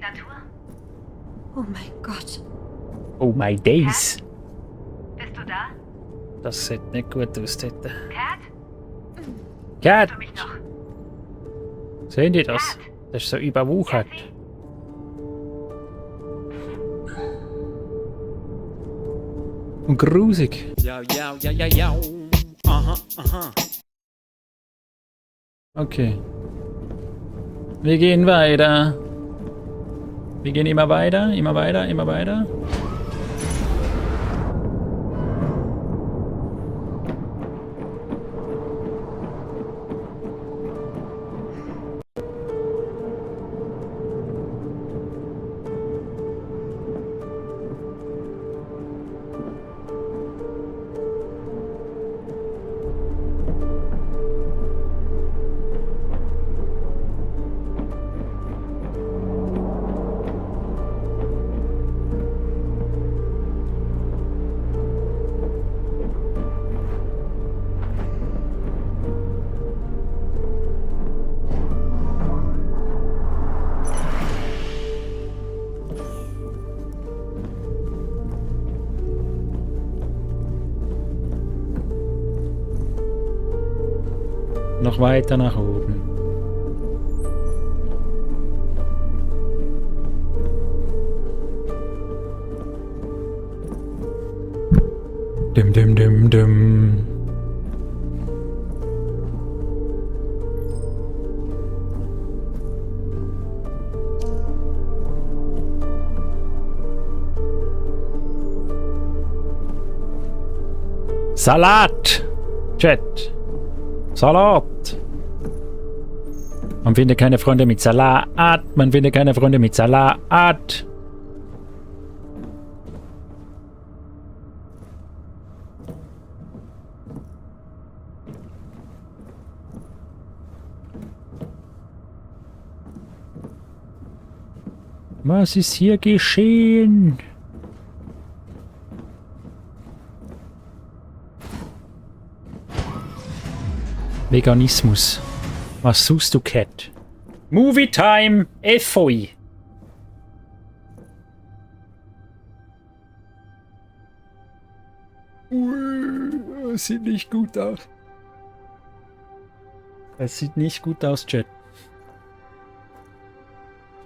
Signatur? Oh mein Gott. Oh my days. Bist du da? Das sieht nicht gut aus dort. Cat? Cat! Hörst du mich noch? Sehen die das? Cat? Das ist so überwuchert. Cassie? Und grusig. Yo, yo, yo, yo, yo. Aha, aha. Okay. Wir gehen weiter. Wir gehen immer weiter, immer weiter, immer weiter. Noch weiter nach oben. Dim dim dim dim. Salat! Chat! Salat! Man findet keine Freunde mit Salat. Man findet keine Freunde mit Salat. Was ist hier geschehen? Veganismus. Was suchst du, Cat? Movie Time! FOI! Sieht nicht gut aus. Es sieht nicht gut aus, Chat.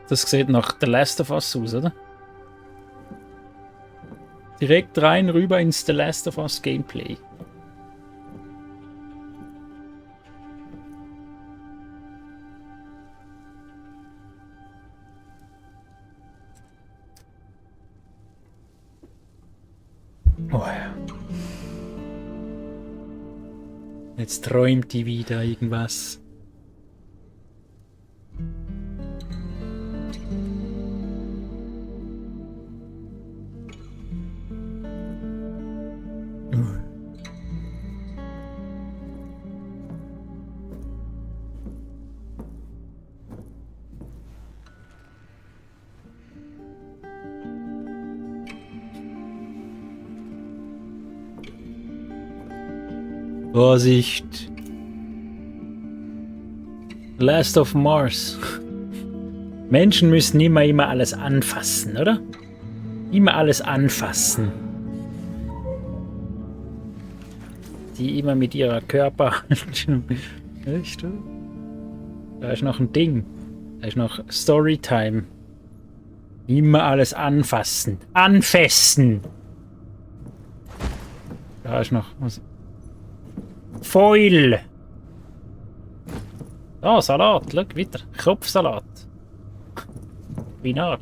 Das sieht nach The Last of Us aus, oder? Direkt rein rüber ins The Last of Us Gameplay. Oh ja. Jetzt träumt die wieder irgendwas. Vorsicht! Last of Mars. Menschen müssen immer alles anfassen, oder? Immer alles anfassen. Die immer mit ihrer Körperhaltung. Echt? Da ist noch ein Ding. Da ist noch Storytime. Immer alles anfassen. Anfassen! Da ist noch was. Foil! Oh, Salat, schau, wieder. Kopfsalat. Spinat.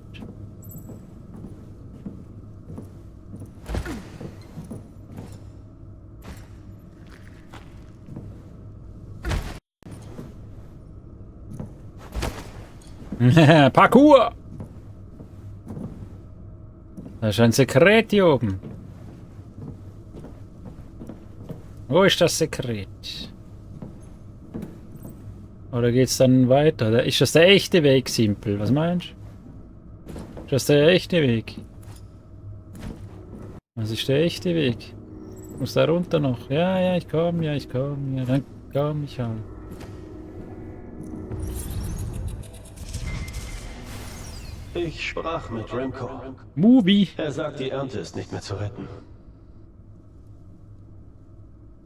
Parkour! Da ist ein Sekret hier oben. Wo ist das Sekret? Oder geht's dann weiter? Ist das der echte Weg, Simpel? Was meinst du? Ist das der echte Weg? Was ist der echte Weg? Muss da runter noch? Ja, ich komm, ja, dann komm ich halt. Ich sprach mit Remco. Movie. Er sagt, die Ernte ist nicht mehr zu retten.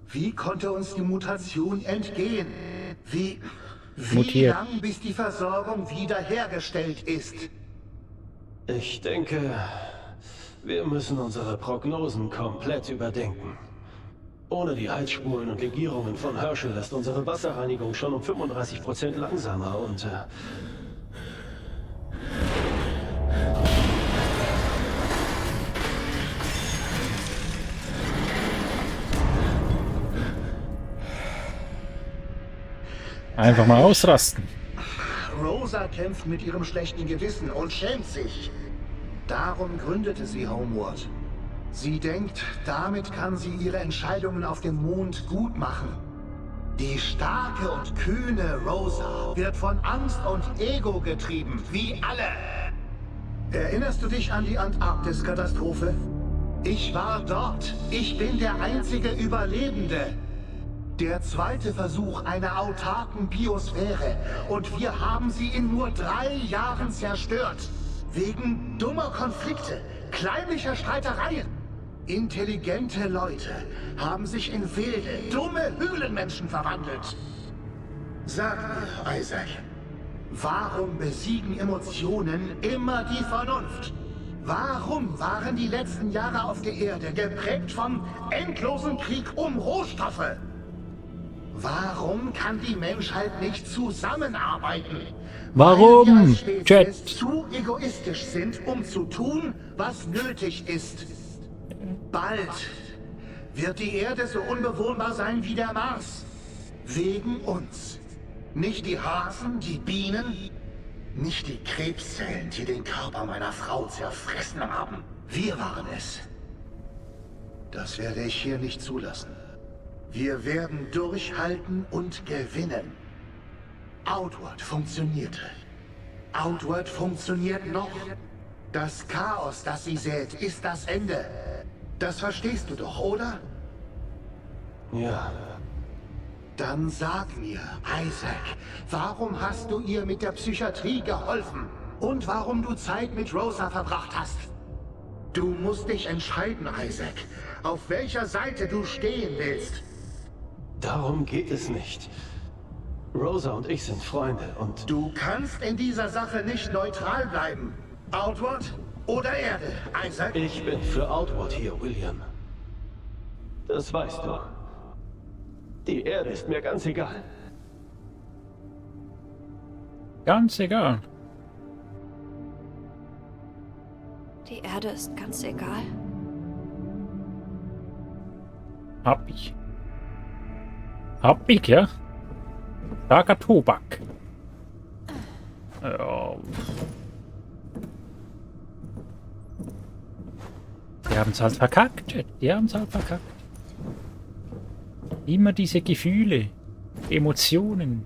Wie konnte uns die Mutation entgehen? Wie Mutiert. lang, bis die Versorgung wiederhergestellt ist? Ich denke, wir müssen unsere Prognosen komplett überdenken. Ohne die Heizspulen und Legierungen von Herschel ist unsere Wasserreinigung schon um 35% langsamer und Einfach mal ausrasten. Rosa kämpft mit ihrem schlechten Gewissen und schämt sich. Darum gründete sie Homeworld. Sie denkt, damit kann sie ihre Entscheidungen auf dem Mond gut machen. Die starke und kühne Rosa wird von Angst und Ego getrieben, wie alle. Erinnerst du dich an die Antarktis-Katastrophe? Ich war dort. Ich bin der einzige Überlebende. Der zweite Versuch einer autarken Biosphäre. Und wir haben sie in nur 3 Jahren zerstört. Wegen dummer Konflikte, kleinlicher Streitereien. Intelligente Leute haben sich in wilde, dumme Höhlenmenschen verwandelt. Sag mir, Isaac, warum besiegen Emotionen immer die Vernunft? Warum waren die letzten Jahre auf der Erde geprägt vom endlosen Krieg um Rohstoffe? Warum kann die Menschheit nicht zusammenarbeiten? Warum, Weil wir als Spezies Jet? zu egoistisch sind, um zu tun, was nötig ist. Bald wird die Erde so unbewohnbar sein wie der Mars. Wegen uns. Nicht die Hasen, die Bienen, nicht die Krebszellen, die den Körper meiner Frau zerfressen haben. Wir waren es. Das werde ich hier nicht zulassen. Wir werden durchhalten und gewinnen. Outward funktionierte. Outward funktioniert noch. Das Chaos, das sie sät, ist das Ende. Das verstehst du doch, oder? ja. Dann sag mir, Isaac, warum hast du ihr mit der Psychiatrie geholfen? Und warum du Zeit mit Rosa verbracht hast? Du musst dich entscheiden, Isaac, auf welcher Seite du stehen willst. Darum geht es nicht. Rosa und ich sind Freunde und Du kannst in dieser Sache nicht neutral bleiben. Outward oder Erde, Isaac? ich bin für Outward hier, William. Das weißt du. Die Erde ist mir ganz egal. Ganz egal. Die Erde ist ganz egal. Hab ich. Hab ich, ja? Starker Tobak. Ja. Die haben es halt verkackt, Jet. Die haben es halt verkackt. Immer diese Gefühle, Emotionen.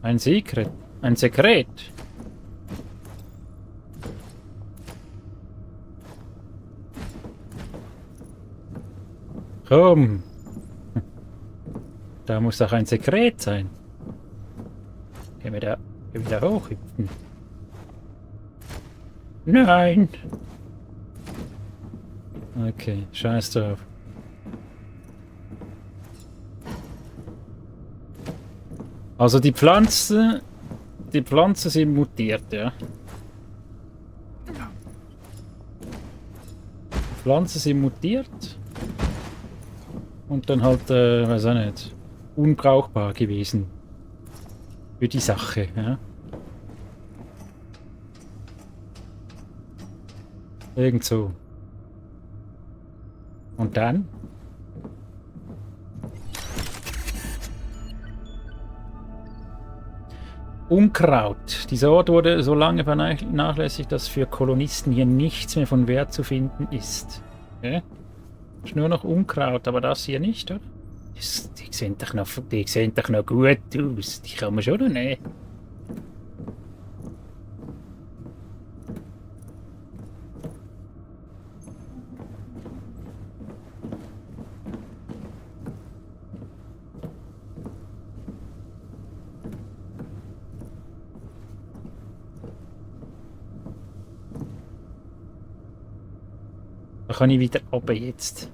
Ein Sekret. Ein Sekret. Komm. Da muss doch ein Sekret sein. Können wir da wieder hochhüpfen? Nein. Okay, scheiß drauf. Also die Pflanzen sind mutiert, ja. Die Pflanzen sind mutiert. Und dann halt, weiß auch nicht, unbrauchbar gewesen. Für die Sache, ja. Irgend so. Und dann? Unkraut. Dieser Ort wurde so lange vernachlässigt, dass für Kolonisten hier nichts mehr von Wert zu finden ist. Okay? Ist nur noch Unkraut, aber das hier nicht, oder? Die sehen doch noch gut aus. Die kann man schon noch nehmen. Da kann ich wieder runter jetzt.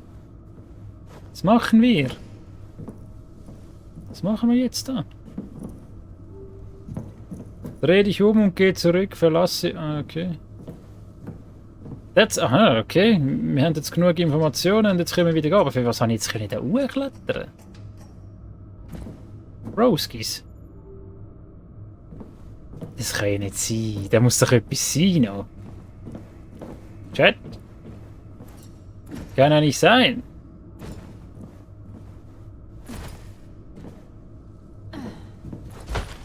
Was machen wir? Was machen wir jetzt da? Dreh dich um und geh zurück, verlasse... Ah, okay. Aha, okay. Wir haben jetzt genug Informationen und jetzt können wir wieder gehen. Aber für was habe ich jetzt können da hochklettern? Broskis. Das kann ja nicht sein. Da muss doch etwas sein noch. Chat? Kann ja nicht sein.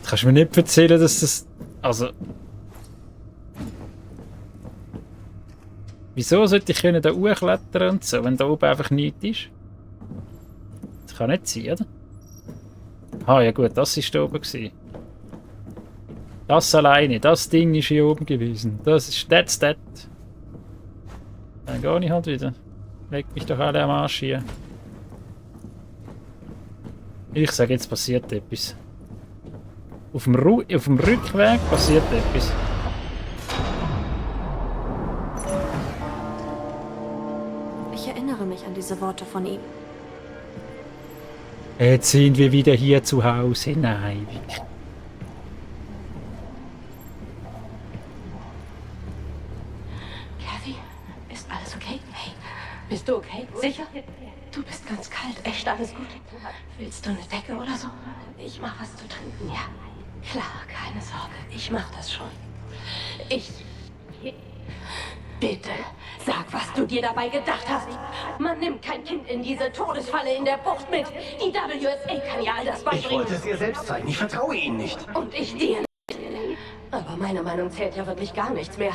Das kannst du mir nicht erzählen, dass das... Also... Wieso sollte ich da hochklettern und so, wenn da oben einfach nichts ist? Das kann nicht sein, oder? Ah, ja gut, das war da oben gewesen. Das alleine, das Ding ist hier oben gewesen. Das ist that's that. Dann gehe ich halt wieder. Leg mich doch alle am Arsch hier. Ich sage, jetzt passiert etwas. Auf dem Rückweg passiert etwas. Ich erinnere mich an diese Worte von ihm. Jetzt sind wir wieder hier zu Hause. Nein, wirklich. Kathy, ist alles okay? Hey, bist du okay? Sicher? Du bist ganz kalt. Echt alles gut? Willst du eine Decke oder so? Ich mach was zu trinken, ja. Klar, keine Sorge. Ich mach das schon. Bitte, sag, was du dir dabei gedacht hast. Man nimmt kein Kind in diese Todesfalle in der Bucht mit. Die WSA kann ja all das Ich beibringen. wollte es ihr selbst zeigen. Ich vertraue ihnen nicht. Und ich dir nicht. Aber meine Meinung zählt ja wirklich gar nichts mehr.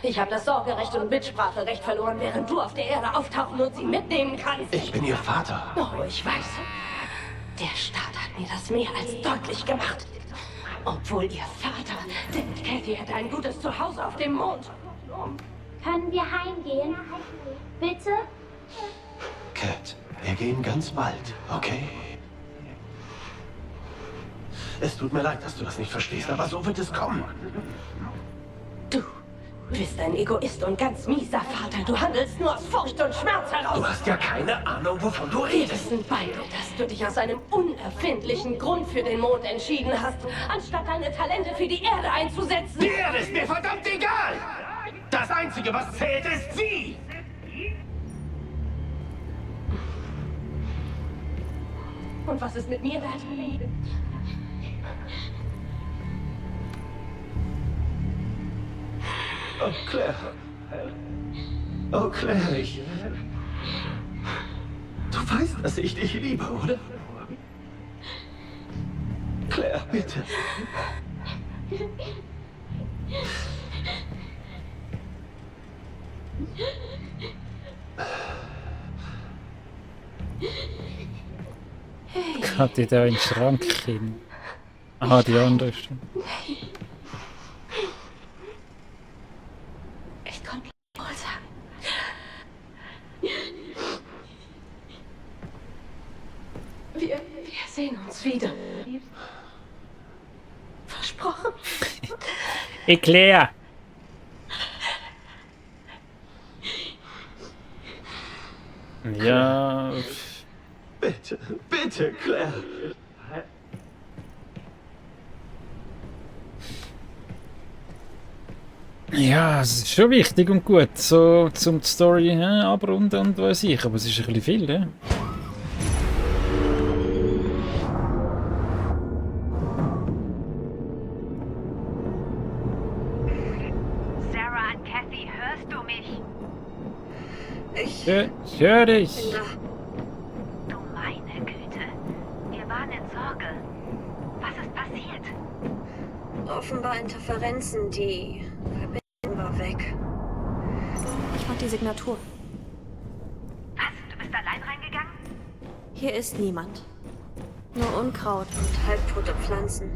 Ich habe das Sorgerecht und Mitspracherecht verloren, während du auf der Erde auftauchen und sie mitnehmen kannst. Ich bin ihr Vater. Oh, ich weiß. Der Staat hat mir das mehr als deutlich gemacht. Obwohl ihr Vater denkt, Kathy hätte ein gutes Zuhause auf dem Mond. Können wir heimgehen? Bitte? Cat, wir gehen ganz bald, okay? Es tut mir leid, dass du das nicht verstehst, aber so wird es kommen. Du bist ein Egoist und ganz mieser Vater. Du handelst nur aus Furcht und Schmerz heraus. Du hast ja keine Ahnung, wovon du Wir redest. wissen beide, dass du dich aus einem unerfindlichen Grund für den Mond entschieden hast, anstatt deine Talente für die Erde einzusetzen. Die Erde ist mir verdammt egal! Das Einzige, was zählt, ist sie! Und was ist mit mir wert? Oh, Claire. Oh, Claire, Du weißt, dass ich dich liebe, oder? Claire, bitte. Hat die da in den Schrank hin? Ah, die andere schon. Ich konnte wohl sagen. Wir sehen uns wieder. Versprochen. Eclair! Ja. Bitte, bitte, Claire. Ja, es ist schon wichtig und gut, so zum die Story abrunden und was ich, aber es ist ein bisschen viel, ja. Sarah und Kathy, hörst du mich? Ich höre dich. Du meine Güte. Wir waren in Sorge. Was ist passiert? Offenbar Interferenzen, die Verbindung war weg. Ich fand die Signatur. Was? Du bist allein reingegangen? Hier ist niemand. Nur Unkraut und halbtote Pflanzen.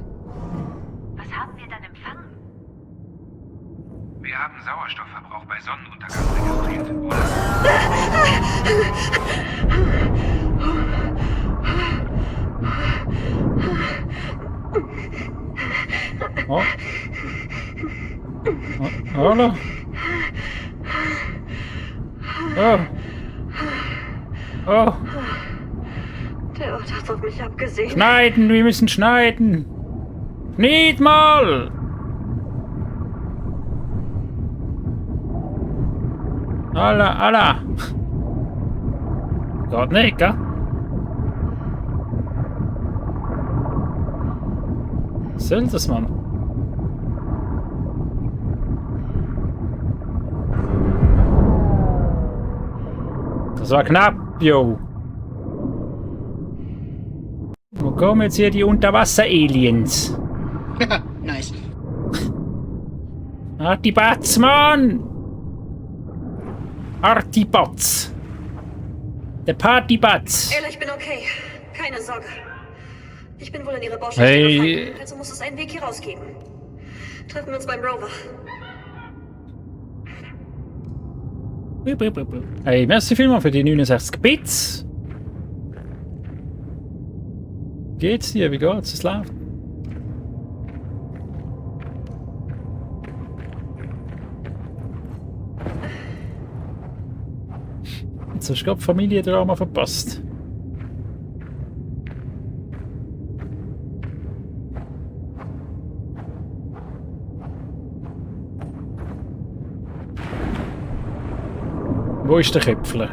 Was haben wir dann empfangen? Wir haben Sauerstoffverbrauch bei Sonnenuntergang registriert, oder? Oh. Hallo? Oh. Oh. Der Ort hat auf mich abgesehen. Schneiden, wir müssen schneiden. Nicht mal. Alla. Geht nicht, gell? Was soll das, Mann? Das war knapp, yo. Wo kommen jetzt hier die Unterwasser-Aliens? Nice. Artibats, Mann! Artibats. Der Partybats. Ella, ich bin okay. Keine Sorge. Ich bin wohl in ihre Baustelle gefallen. Also muss es einen Weg hier rausgeben. Treffen wir uns beim Rover. Hey, merci vielmals für die 69 Bits. Geht's dir? Wie geht's? Es läuft. Jetzt hast du gerade Familiendrama verpasst. Wo ist der Köpfler?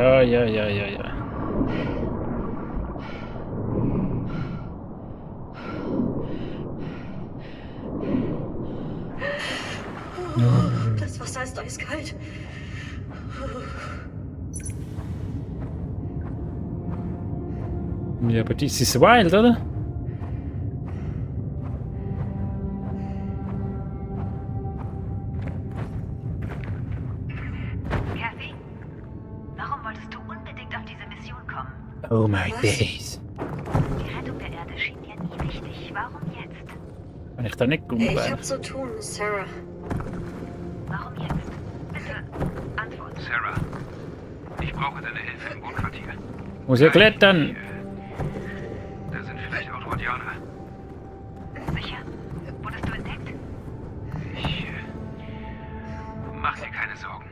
Ja. Das Wasser ist eiskalt. Ja, aber das ist wild, oder? Kathy, warum wolltest du unbedingt auf diese Mission kommen? Oh my days. Die Rettung der Erde schien dir nie wichtig. Warum jetzt? Kann ich da nicht gut Ich werden? hab zu tun, Sarah. Warum jetzt? Bitte, antwort. Sarah, ich brauche deine Hilfe im Wohnquartier. Muss ja klettern. Da sind vielleicht auch Rodianer. Sicher? Wurdest du entdeckt? Ich mach dir keine Sorgen.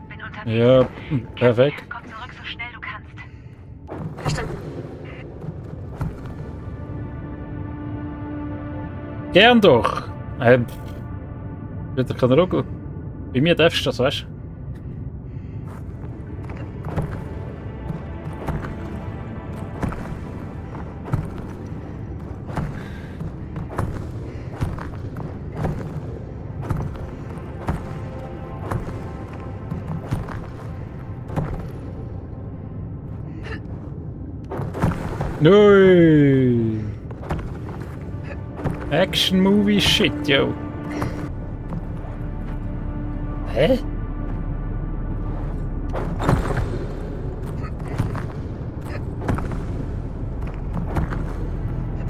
Bin unterwegs. Ja, perfekt. Komm zurück so schnell du kannst. Verstanden. Gern doch. Ich kann auch gut. Bei mir darfst du das, weißt du? Nui. Action Movie Shit, yo. Hä?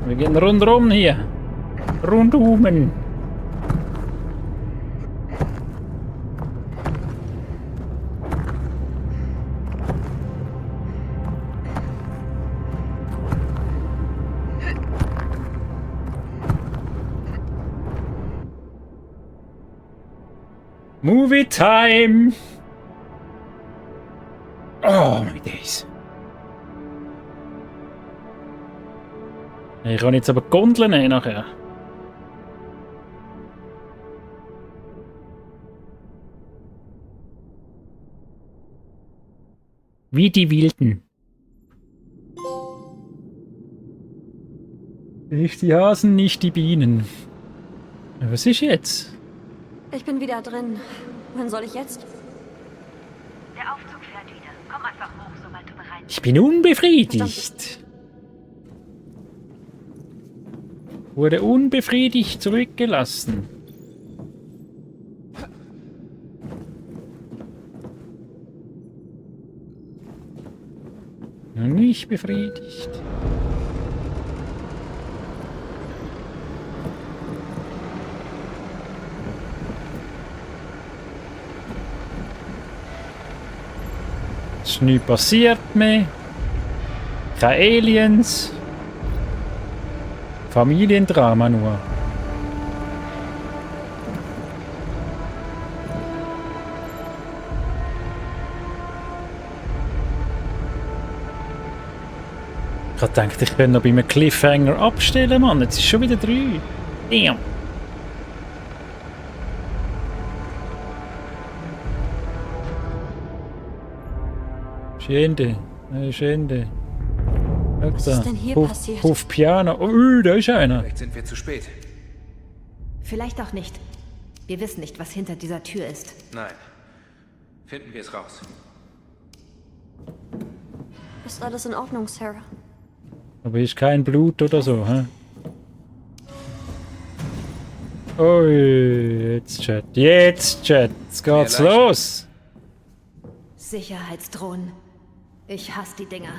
Wir gehen rundherum hier. Rundum. Movie time! Oh my days. Ich kann jetzt aber die Gondel nehmen nachher. Wie die Wilden. Nicht die Hasen, nicht die Bienen. Was ist jetzt? Ich bin wieder drin. Wann soll ich jetzt? Der Aufzug fährt wieder. Komm einfach hoch, sobald du bereit bist. Ich bin unbefriedigt. Wurde unbefriedigt zurückgelassen. Nicht befriedigt. Ist nichts passiert mehr. Keine Aliens. Familiendrama nur. Ich hab gedacht, ich könnte noch bei einem Cliffhanger abstellen, Mann. Jetzt ist schon wieder 3. Damn. Schende. Schende. Was ist denn hier passiert? Auf Piano. Oh, da ist einer. Vielleicht sind wir zu spät. Vielleicht auch nicht. Wir wissen nicht, was hinter dieser Tür ist. Nein. Finden wir es raus. Ist alles in Ordnung, Sarah? Aber ist kein Blut oder so, hä? Ui, jetzt Chat. Jetzt Chat. Jetzt geht's los. Sicherheitsdrohnen. Ich hasse die Dinger.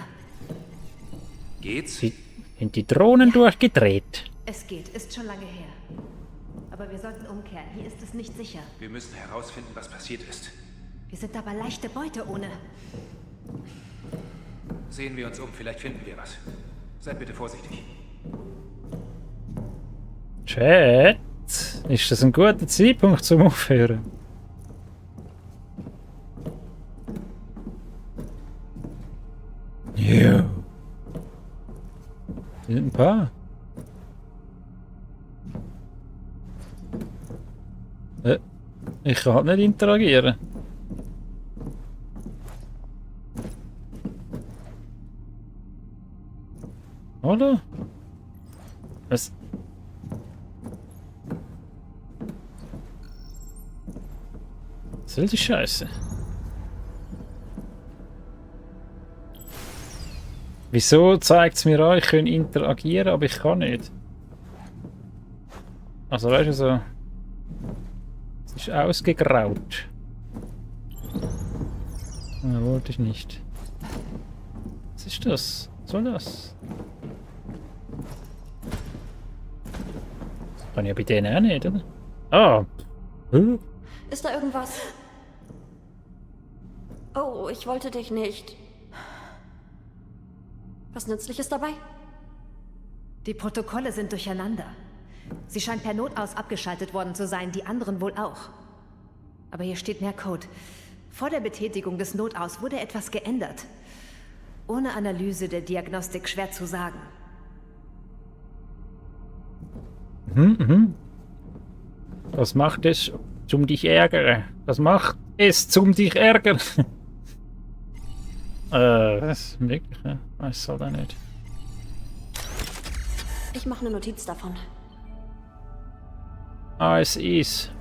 Geht's? Sind die Drohnen durchgedreht? Es geht, ist schon lange her. Aber wir sollten umkehren. Hier ist es nicht sicher. Wir müssen herausfinden, was passiert ist. Wir sind aber leichte Beute ohne. Sehen wir uns um, vielleicht finden wir was. Seid bitte vorsichtig. Chat, ist das ein guter Zeitpunkt zum Aufhören? Ja. Hier sind ein paar. Ich kann halt nicht interagieren. Hallo? Was? Was soll die Scheiße? Wieso zeigt es mir an, ich kann interagieren, aber ich kann nicht? Also weißt du so. Es ist ausgegraut. Ja, wollte ich nicht. Was ist das? Was soll das? Das kann ich ja bei denen auch nicht, oder? Ah! Hm? Ist da irgendwas? Oh, ich wollte dich nicht. Was Nützliches dabei? Die Protokolle sind durcheinander. Sie scheint per Notaus abgeschaltet worden zu sein, die anderen wohl auch. Aber hier steht mehr Code. Vor der Betätigung des Notaus wurde etwas geändert. Ohne Analyse der Diagnostik schwer zu sagen. Was macht es, zum dich ärgern? Was macht es, zum dich ärgern? Das ist wirklich, ja. Ich soll da nicht. Ich mache eine Notiz davon. Ah, es ist.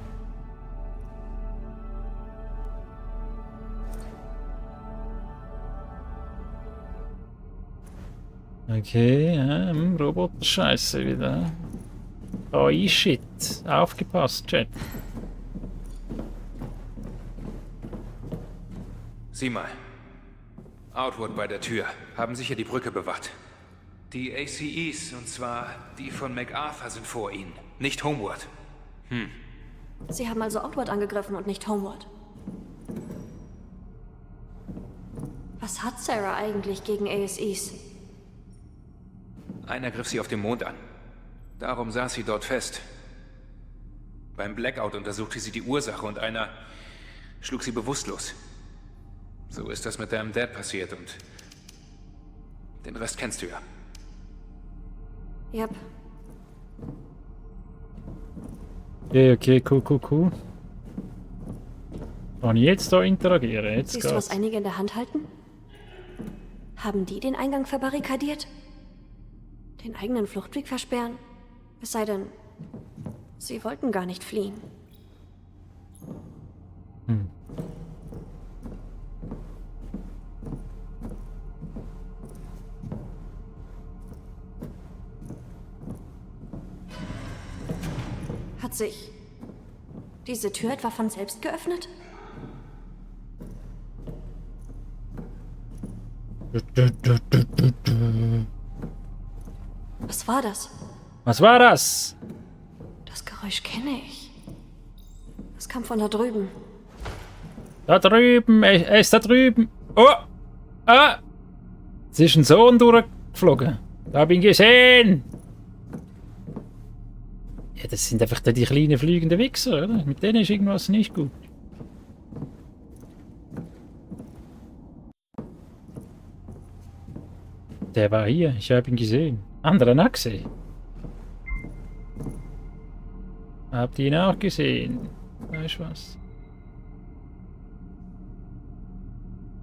Okay, ja, Roboter-Scheiße wieder. AI-Shit. Aufgepasst, Chat. Sieh mal. Outward bei der Tür. Haben sicher die Brücke bewacht. Die ACEs, und zwar die von MacArthur, sind vor ihnen. Nicht Homeward. Sie haben also Outward angegriffen und nicht Homeward. Was hat Sarah eigentlich gegen ASEs? Einer griff sie auf dem Mond an. Darum saß sie dort fest. Beim Blackout untersuchte sie die Ursache und einer schlug sie bewusstlos. So ist das mit deinem Dad passiert und den Rest kennst du ja. Yep. Okay, cool. Kann ich jetzt da interagieren? Jetzt Siehst du, was einige in der Hand halten? Haben die den Eingang verbarrikadiert? Den eigenen Fluchtweg versperren? Es sei denn, sie wollten gar nicht fliehen. Hat sich diese Tür etwa von selbst geöffnet? Was war das? Was war das? Das Geräusch kenne ich. Es kam von da drüben. Da drüben, er ist da drüben. Oh! Ah! Es ist ein Sohn durchgeflogen. Da hab ich ihn gesehen! Ja, das sind einfach die kleinen fliegenden Wichser, oder? Mit denen ist irgendwas nicht gut. Der war hier, ich habe ihn gesehen. Anderer Achse. Habt ihr ihn auch gesehen? Weißt du was?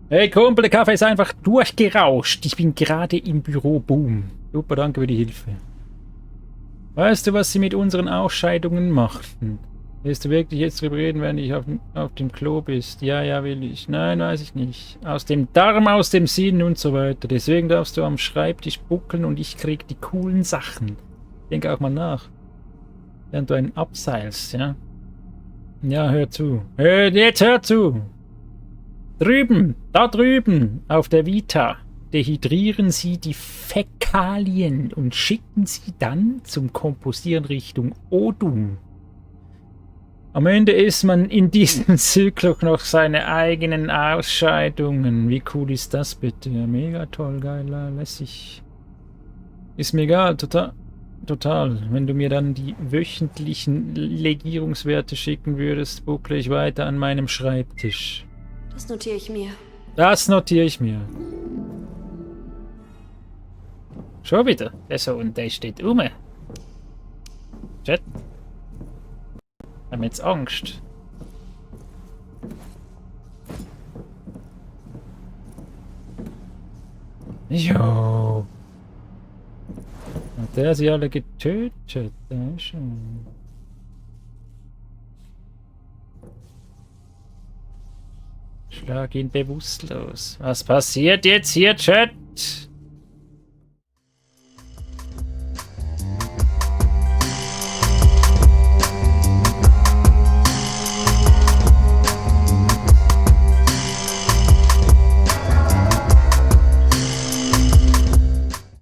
Hey Kumpel, der Kaffee ist einfach durchgerauscht. Ich bin gerade im Büro. Boom. Super, danke für die Hilfe. Weißt du, was sie mit unseren Ausscheidungen machten? Willst du wirklich jetzt drüber reden, während ich auf dem Klo bist? Ja, ja, will ich. Nein, weiß ich nicht. Aus dem Darm, aus dem Sinn und so weiter. Deswegen darfst du am Schreibtisch buckeln und ich krieg die coolen Sachen. Denk auch mal nach. Während du einen abseilst, ja? Ja, hör zu. Jetzt hör zu! Drüben, da drüben, auf der Vita, dehydrieren sie die Fäkalien und schicken sie dann zum Kompostieren Richtung Odum. Am Ende isst man in diesem Zyklus noch seine eigenen Ausscheidungen. Wie cool ist das bitte? Ja, mega toll, geil, lässig. Ist mir egal, total. Wenn du mir dann die wöchentlichen Legierungswerte schicken würdest, buckle ich weiter an meinem Schreibtisch. Das notiere ich mir. Das notiere ich mir. Schon wieder. Der Sohn, der steht rum. Chat. Haben jetzt Angst. Jo. Hat der sie alle getötet? Da schon. Schlag ihn bewusstlos. Was passiert jetzt hier, Chat?